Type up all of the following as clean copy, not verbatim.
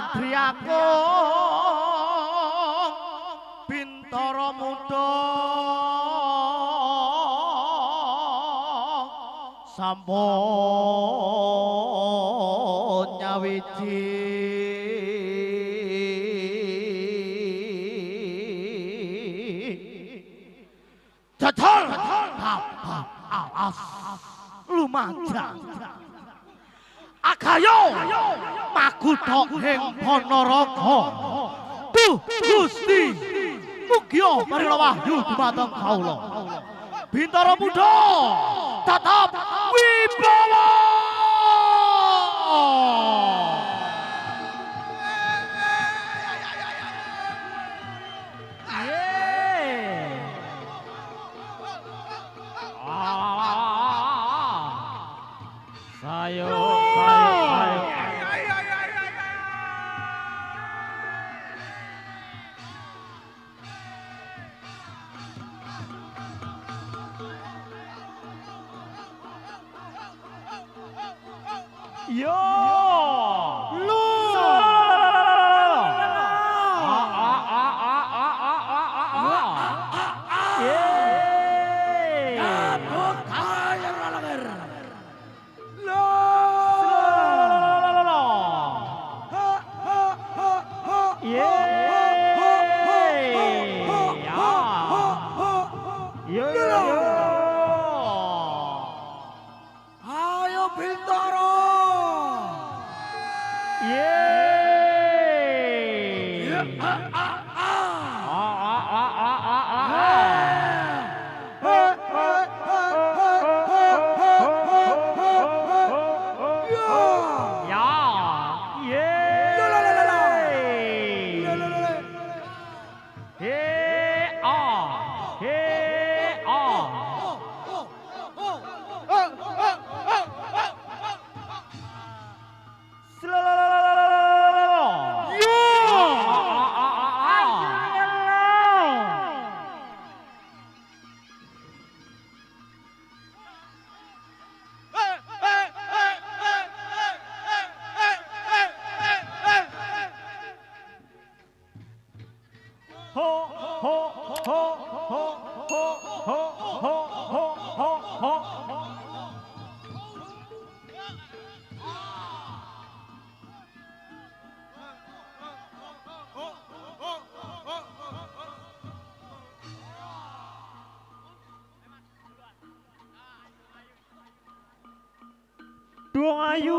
ngantri aku Bintara Muda sampun nyawiji jajal alas lumajang agayo makuthok ing Panaraga duh Gusti mugia paring wahyu dumateng kawula Bintara Muda tetap wibawa Duang ayu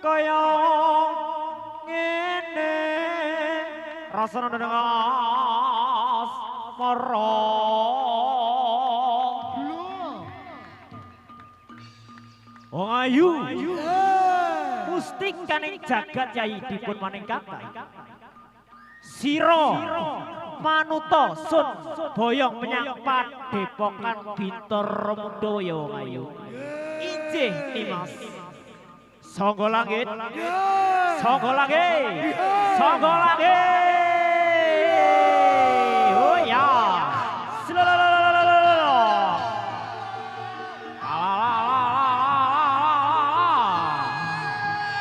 kaya ngene rasane dengas mara wong ayu Gusti kaning jagat yai dipun maningkatan sira manuta sun boyong menyang padepokan Bintara Muda ya wong ayu. Injih Nimas. Sangga langit. Sangga langit. Sangga langit. Oh ya.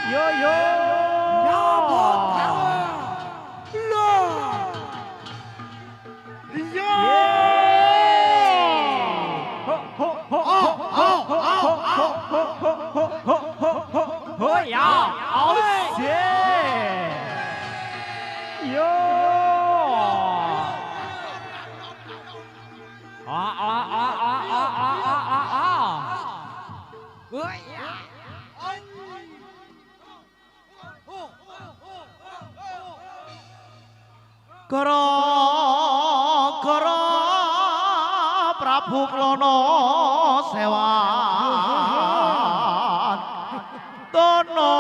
Yo yo. Oh ya, oh shit, yo, oh ya, gara-gara Prabu Klana sewan tono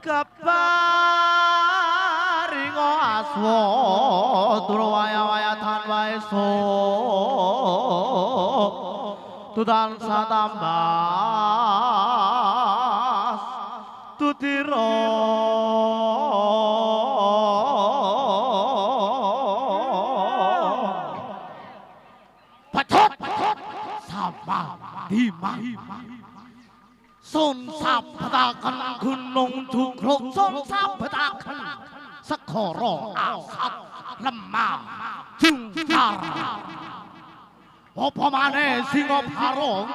keparinga aswa durwaya-wayatan waeso tutan satambas tutira sama Dima Sun sabetaken gunung jugruk sun sabetaken segara asap lemah jungkar apa maneh Singapura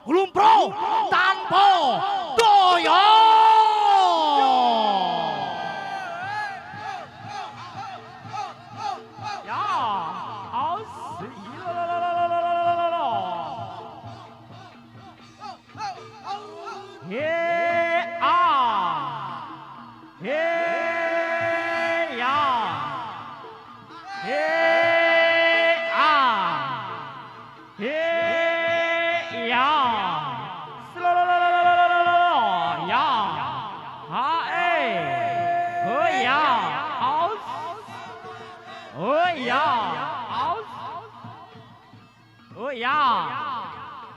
lumpro tanpa daya呀，好死耶啊，耶呀，耶啊，耶呀，是啦啦啦啦啦啦啦啦呀，啊哎，可以呀，好。哦呀，好，哦呀，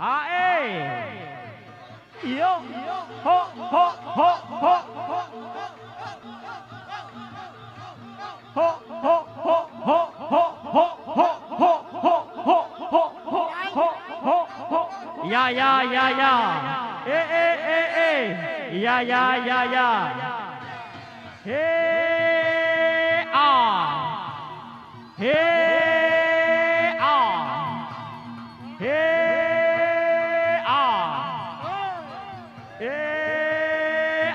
啊哎，哟，吼吼吼吼吼，吼吼吼吼吼吼吼吼吼吼吼，呀呀呀呀，哎哎哎哎，呀呀呀呀，嘿啊。嘿啊，嘿啊，嘿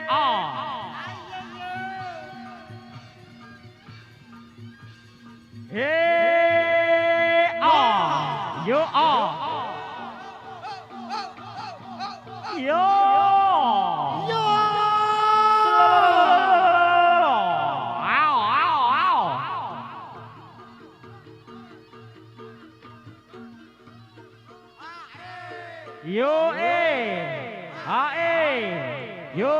啊，嘿啊，有啊，有。Yo ha yo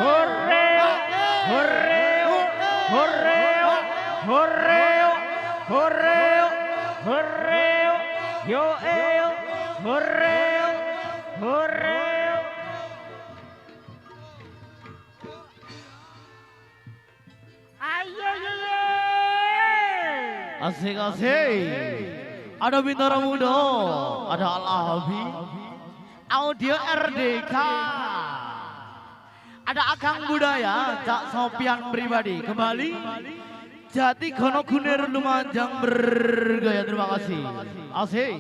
hurre hurre hurre hurre hurre hurre yo hurre hurre asik-asik ada Bintara Muda ada Al-Ahabi Audio RDK ada Akang Budaya Cak Sopian Pribadi kembali Jati Gono Gunir Lumajang bergaya terima kasih asik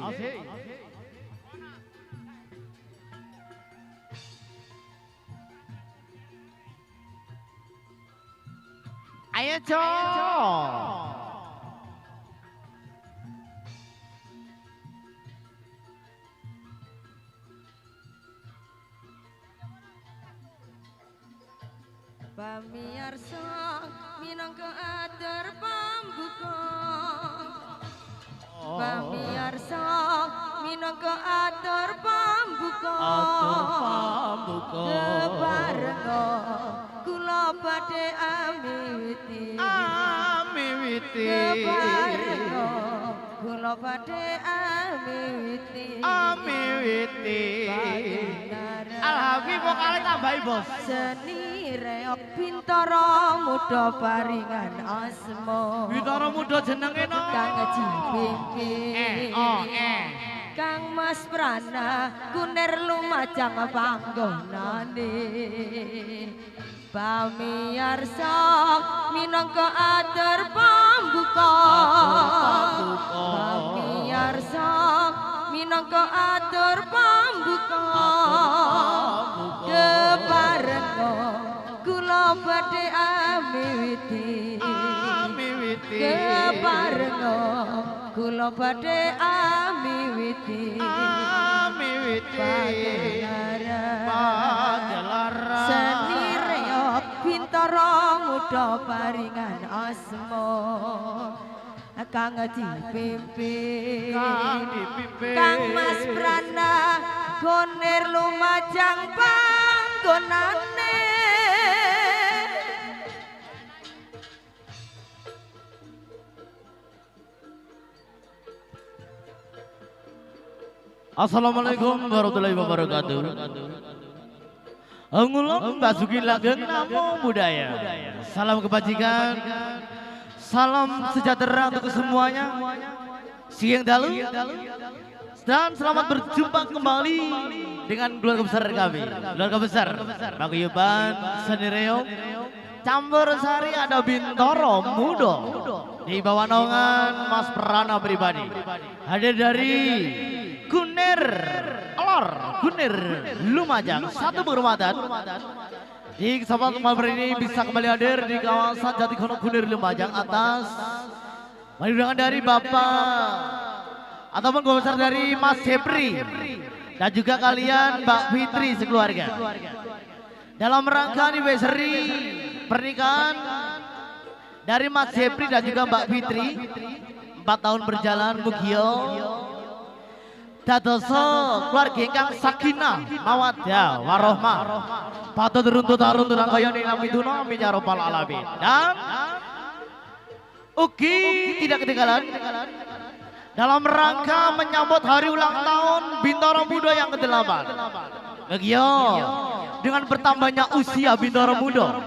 ayo cok Pamirsa minangka atur pambuka Pamirsa minangka atur pambuka Kebarenga kula badhe amiwiti Kebarenga kula badhe amiwiti Al-Habib vokale tambahi bos seni reok Bintara Muda paringan asma Bintara Muda jenenge no Kang Jipimpin Kang Mas Prana Kunir Lumajang panggonane Pamirsa minangka atur pambuka Pamirsa minangka atur pambuka Kebarenga kula badhe amiwiti Kebarenga kula badhe amiwiti Pagelaran seni reok Bintara Muda paringan asma Kang dipimpin Kang Mas Prana Gonir Lumajang panggonane Assalamualaikum warahmatullahi wabarakatuh Angulung basuki langgeng namo budaya. Salam kebajikan, salam sejahtera untuk semuanya. Siang dalu dan selamat berjumpa kembali dengan keluarga besar kami. Keluarga besar Paguyuban Senireo Campur Sari ada Bintoro Mudo di bawah naungan Mas Prana pribadi. Hadir dari Kunir Alor, Kunir Lumajang, satu penghormatan. Di kesempatan malam ini bisa kembali hadir di kawasan Jatikono Kunir Lumajang atas undangan dari Bapak ataupun guru besar dari Mas Jepri dan juga kalian Mbak Fitri sekeluarga. Dalam rangka anniversary pernikahan dari Mas Jepri dan juga Mbak Fitri 4 tahun berjalan Mugio dadoso keluarga ingkang sakinah mawaddah warohmah patut runtut haruntut angkayani namiduna amin ya rabbal alamin. Dan ugi tidak ketinggalan dalam rangka menyambut hari ulang tahun Bintoro Muda yang ke-8. Mugio dengan bertambahnya usia Bintoro Muda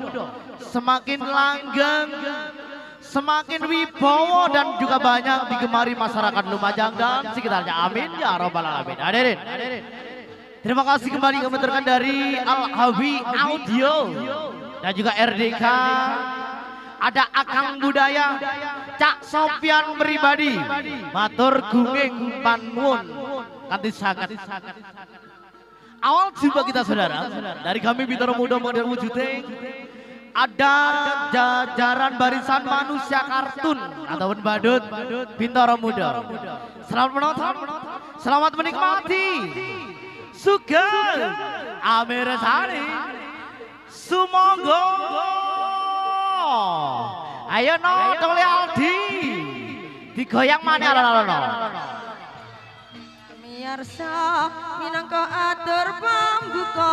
semakin langgeng, semakin wibawa dan juga banyak digemari masyarakat Lumajang dan sekitarnya. Amin ya rabbal alamin. Hadirin, terima kasih kembali kami terkan dari Al-Hawi Audio dan juga RDK. Ada Akang Budaya, Cak Sopian pribadi, matur gunging panwun kanthi sangat. Awal jumpa kita saudara dari kami Bintoro Muda model wujuding. Ada jajaran barisan manusia kartun ataupun badut Bintoro Muda. Selamat menonton, selamat menikmati. Sugeng Amirsani Sumonggo. Ayo no, tole Aldi digoyang mana alon-alon. Miarsa minangka atur pambuka.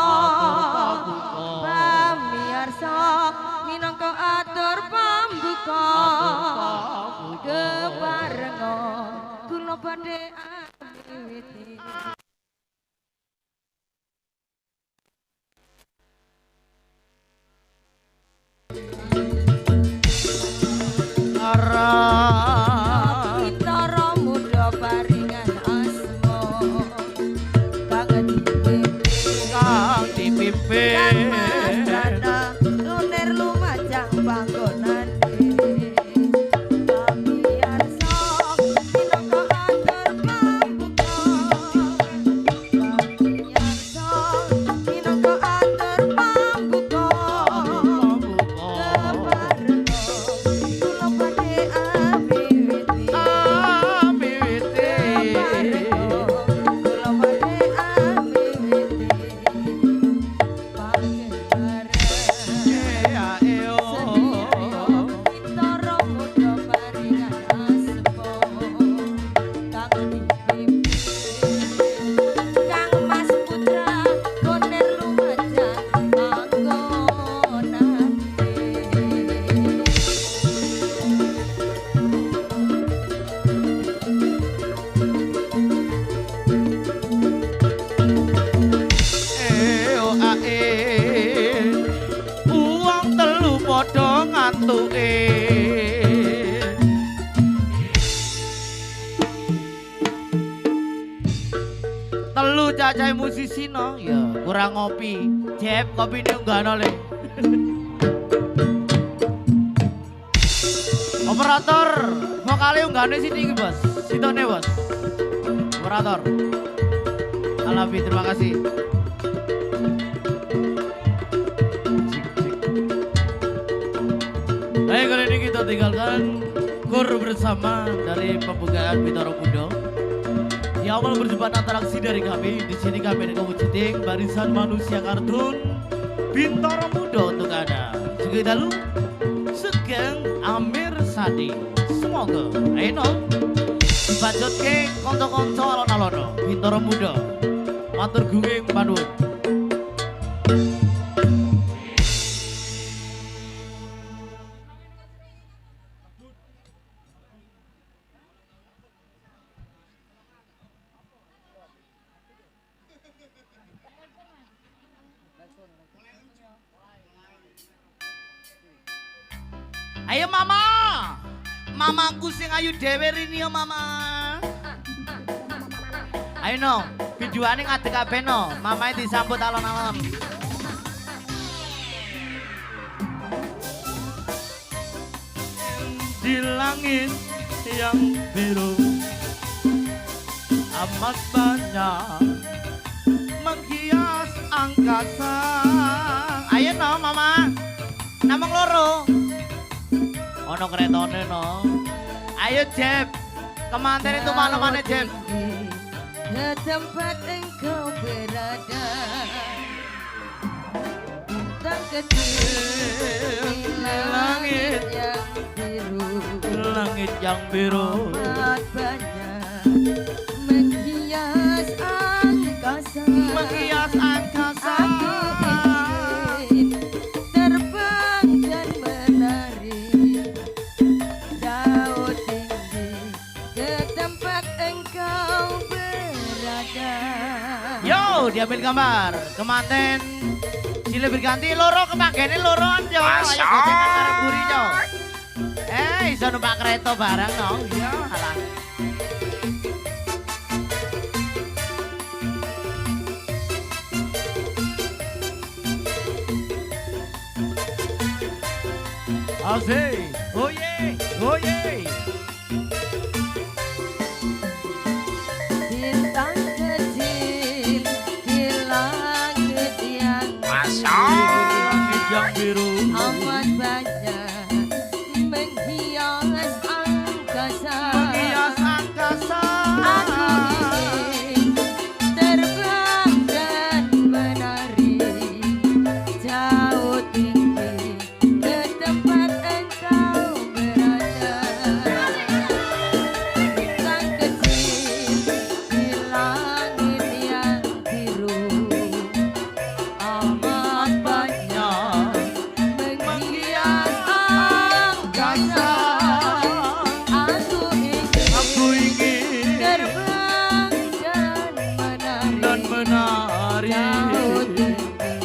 Miarsa minangka atur pambuka. Keparenga kula badhe awiti. Bintoro Muda paringan asma kang dipimpin Mas Prana Kunir Lumajang panggonan Pamiarsa minangka atur pambuka. Pamiarsa minangka atur pambuka. Telu cacai musisi no, ya kurang ngopi. Jeb kopi ini enggak noleh. Operator, vokalnya enggak nih sini bos, sitone bos. Operator, Alabi terima kasih. Baik kali ini kita tinggalkan kur bersama dari pembukaan Bintoro Muda. Di awal perjumpaan interaksi dari kami, di sini kami dengan wujuding barisan manusia kartun Bintoro Muda untuk Anda. Juga dalu Sugeng Amirsani. Semoga ayo dibacot ke konco-konco alon-alon Bintoro Muda. Matur gunging panut. Ayo mama. Mamaku sing ayu dhewe rini yo mama. Ayo no, videoane ngadeg kabeh no. Mamae disambut alon-alon. Di langit yang biru amat banyak menghias angkasa. Ayo no mama, namung loro. Ono keretone no. Ayo Jeb, kemanten itu mana-mana Jeb. Ke tempat engkau berada, bintang kecil di langit yang biru, Langit yang biru amat banyak menghias angkasa. menghias angkasa. Aku ingin terbang dan menari jauh tinggi ke tempat engkau berada. Yo, diambil gambar. Kemanten silih berganti loro kemanggene loroan yo. Ayo gocengan karo buri yo. Iso numpak kereta bareng no. Yo, alah. Asik. Oh ye, oh ye. Bintang kecil di langit yang Langit yang biru. amat banyak menghias angkasa. Menghias angkasa. Aku ingin terbang dan menari jauh tinggi ke tempat engkau berada. Bintang kecil di langit yang biru amat banyak menghias angkasa. Aku ingin Aku ingin terbang dan menari jauh tinggi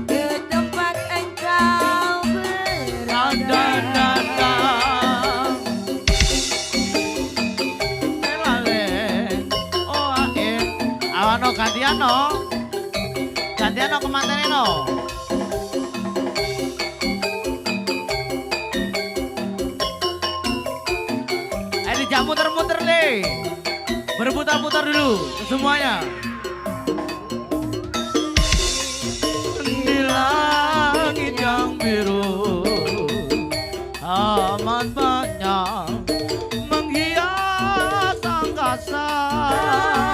ke tempat engkau berada. Awano gantian no kemantene no. Ayo dijak muter-muter deh. Berputar-putar dulu semuanya. Di langit yang biru amat banyak menghias angkasa.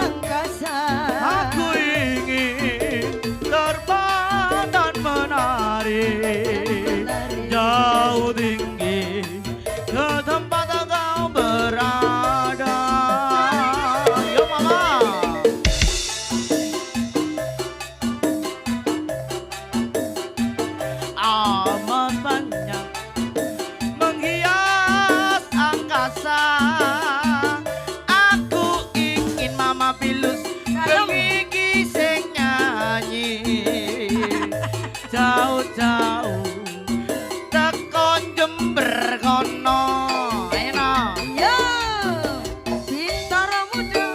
Angkasa. Aku ingin terbang dan menari jauh tinggi ke tempat engkau berada. Yo mama. Amat banyak menghias angkasa. Aku ingin mama pilus gigi sing nyanyi jauh-jauh tekon Jember kono. Ayo no. Yo, Bintara Muda.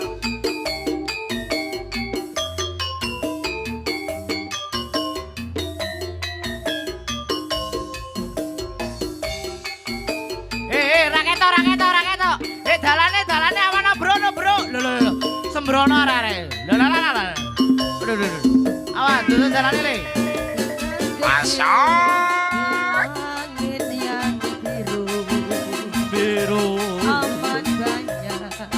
Raketo. Dalane awana bro. Lho. Sembrono arek. Lho. Awas, tutup dalane le. Langit yang Biru. amat banyak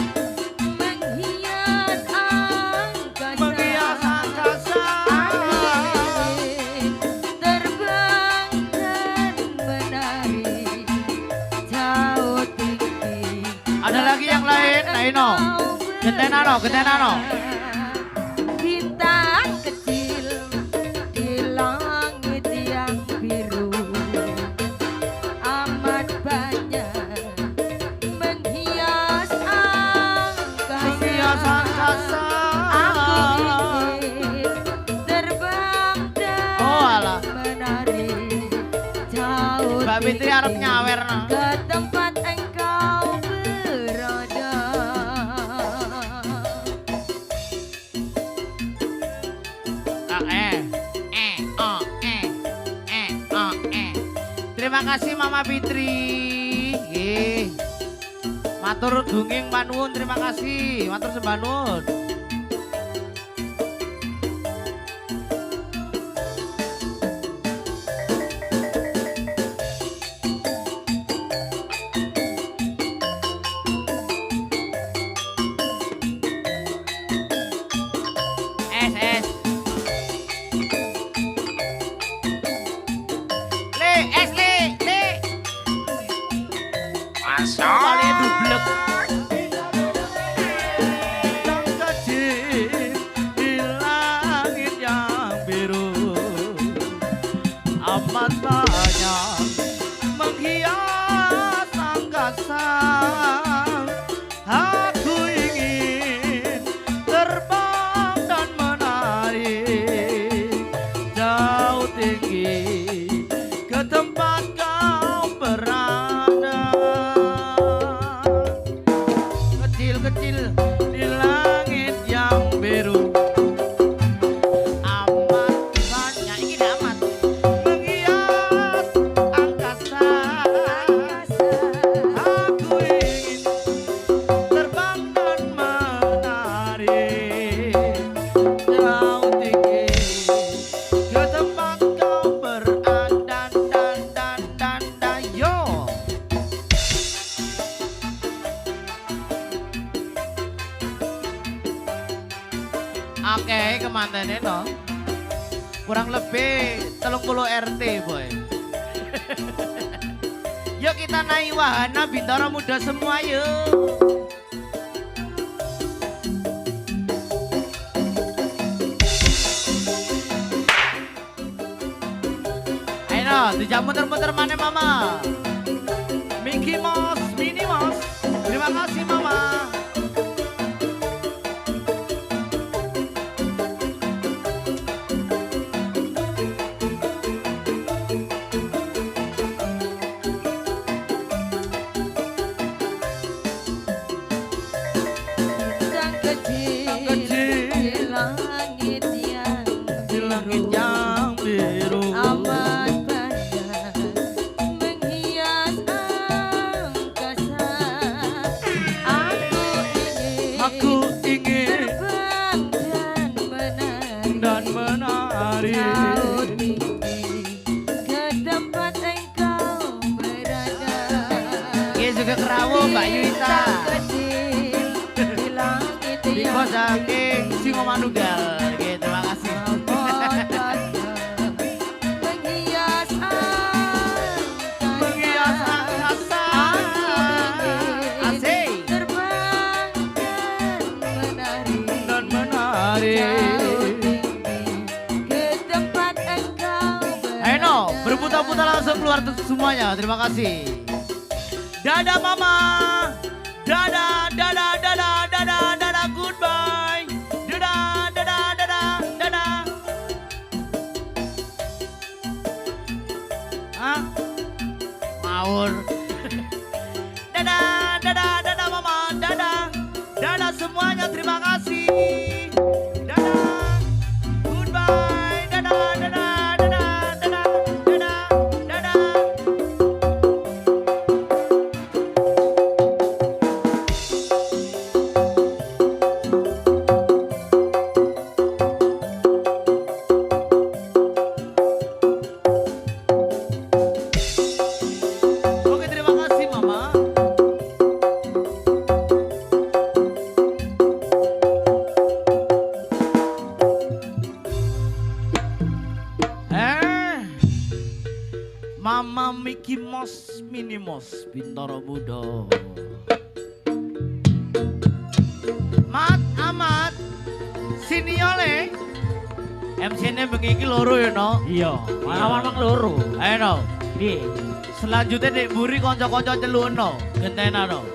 menghias angkasa. Menghias angkasa. Aku ingin terbang dan menari jauh tinggi. Ada lagi yang lain, Aino. Gentenano. Bintang kecil di langit yang biru amat banyak menghias Menghias angkasa. angkasa. Aku ingin terbang dan Oh, alah. menari jauh Mbak Fitri arep nyawer no. Terima kasih Mama Fitri. Nggih. Matur gunging panuwun, terima kasih. Matur sembah nuwun. Es. Le. Kepalanya dublek. Bintang kecil di langit yang biru, amat banyak menghias angkasa. Aku ingin terbang dan menari jauh tinggi ke tempat kau berada. Kecil di langit yang biru, amat banyak ini amat menghias angkasa. Aku ingin terbang dan menari jauh tinggi ke tempat kau berada. Yo. Oke, kemantene no. Kurang lebih 30 RT, boy. Yuk kita naik wahana Bintara Muda semua yuk. Ayo no, dijak muter-muter mana mama. Mickey Mouse, Minnie Mouse. Terima kasih mama. Bintang kecil di langit yang Biru amat banyak menghias angkasa. Aku ingin terbang dan menari jauh tinggi ke tempat engkau berada. Iya juga kerawu Mbak Yuita. Bintang kecil di langit Di yang kos saking Singo Manunggal. Oke, terima kasih. Menghias angkasa. Asik. Terbang dan menari Dan menari. jauh tinggi ke tempat engkau Ayo no, berada. berputar-putar langsung keluar tuh semuanya. Terima kasih. Dadah mama. Dadah, goodbye. Dadah. Hah? Ngawur. Dadah mama. Dadah semuanya, terima kasih. Dadah. Goodbye. Dadah. Oke, terima kasih mama. Mama Mickey Mouse, Minnie Mouse, Bintara Muda. Mat, amat, sini oleh. MC-nya begini loro ya no. Iya, malawan mak loro. Ayo no. Piye? Selanjutnya dek buri konco-konco celuk no. Gentena no.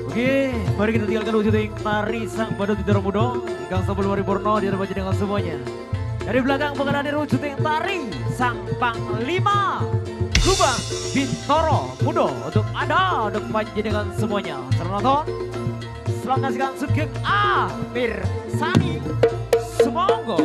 Oke, mari kita tinggalkan wujud yang tari sang badut Bintara Muda. Kang Sabul Waripurno di hadapan dengan semuanya. Dari belakang bakal hadir wujud yang tari sang panglima Kubang Bintara Muda untuk Anda, untuk panjenengan semuanya. Selamat nonton. Selamat kasihkan Sugeng Amir Sani. Semoga.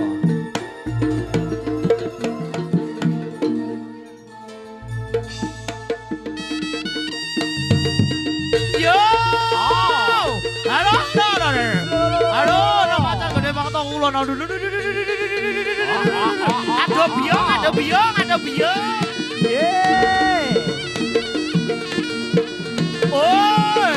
no. Ada biong. Yeay. Oi.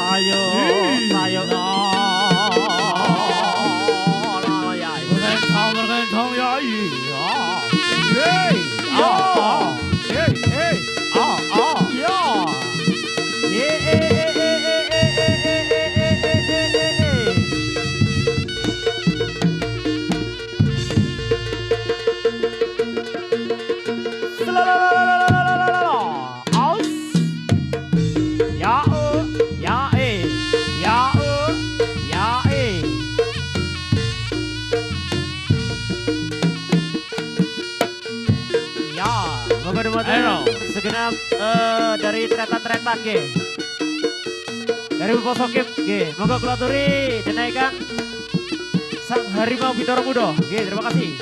Sayo. bergentong ya iya. Segenap dari tretan-tretan G. Dari Posokip G. Moga kulaturi denaikan sang harimau Bintaro Muda. G, terima kasih.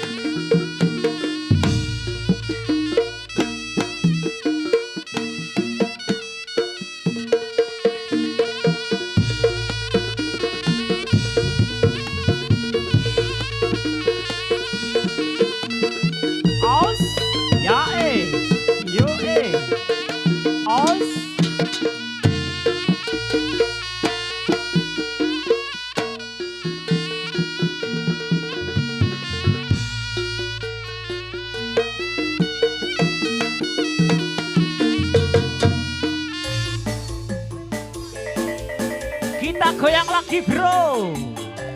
Kita goyang lagi bro.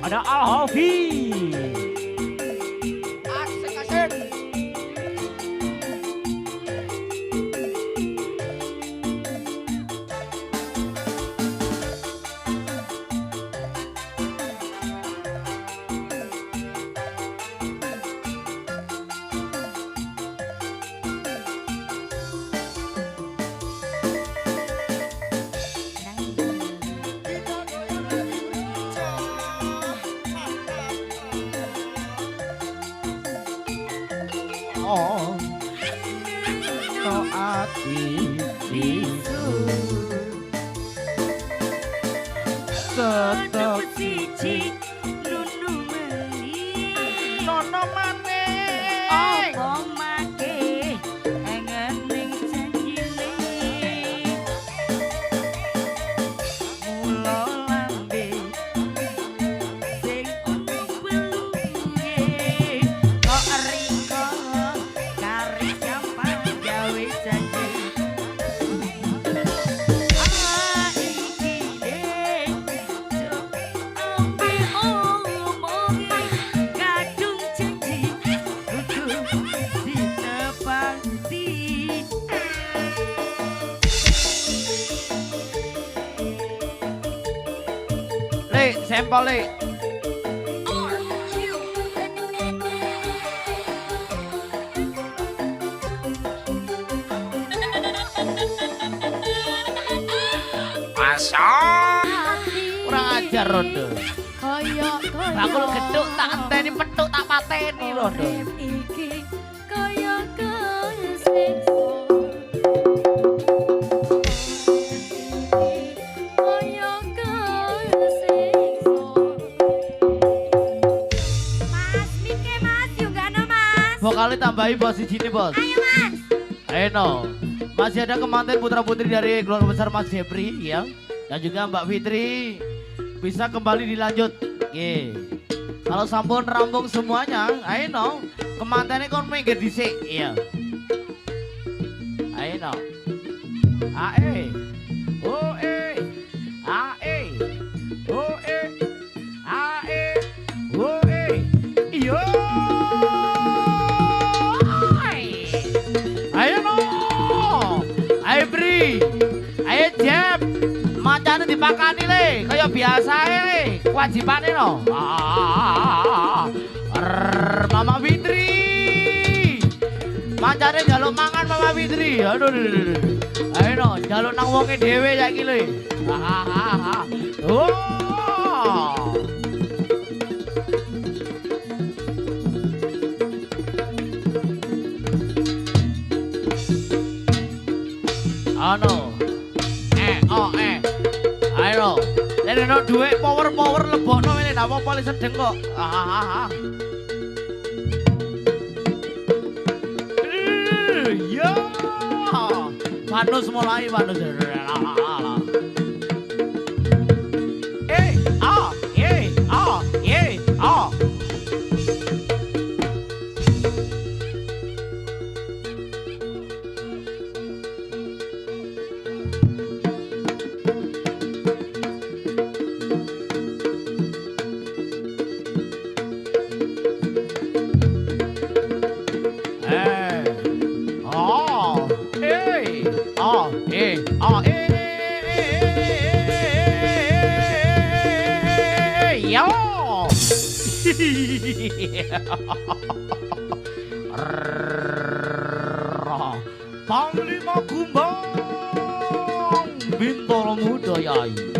Ada Al-Hafi. Asik. Oh, no ati bisu tetep siji nunu meni nono maneh apa make engen ning janjine mula lambe sing ono beluge kok riko kari gampang gawe janji iki deh ambe omongi kadung janji kudu ditepati. le sampel le kurang ajar rondo Kaya bakul geduk tak enteni petuk tak pateni rondo iki kaya siksa kaya siksa. Mas Mike Mas Yunggano Mas. vokalnya tambahi bos sini bos Ayo Mas. ayo no. Masih ada kemanten putra-putri dari keluarga besar Mas Jepri ya. Dan juga Mbak Fitri. Bisa kembali dilanjut. Oke. Kalau sampun rampung semuanya, ayo no. Kemantennya kon minggir dhisik, iya. Ayo no. Ae. Oh Ayo Jeb, macane dipakani le, kaya biasa le, kewajibane no. Mama Fitri, macane njaluk mangan Mama Fitri. Aduh, ayo no, njaluk nang wonge dhewe saiki le. Oh. Ano, ayo, ini no duit power lebokno ini, napa paling sedeng kok. Ya, Vanus mulai Vanus. Panglima Kumbang Bintoro Muda Yai.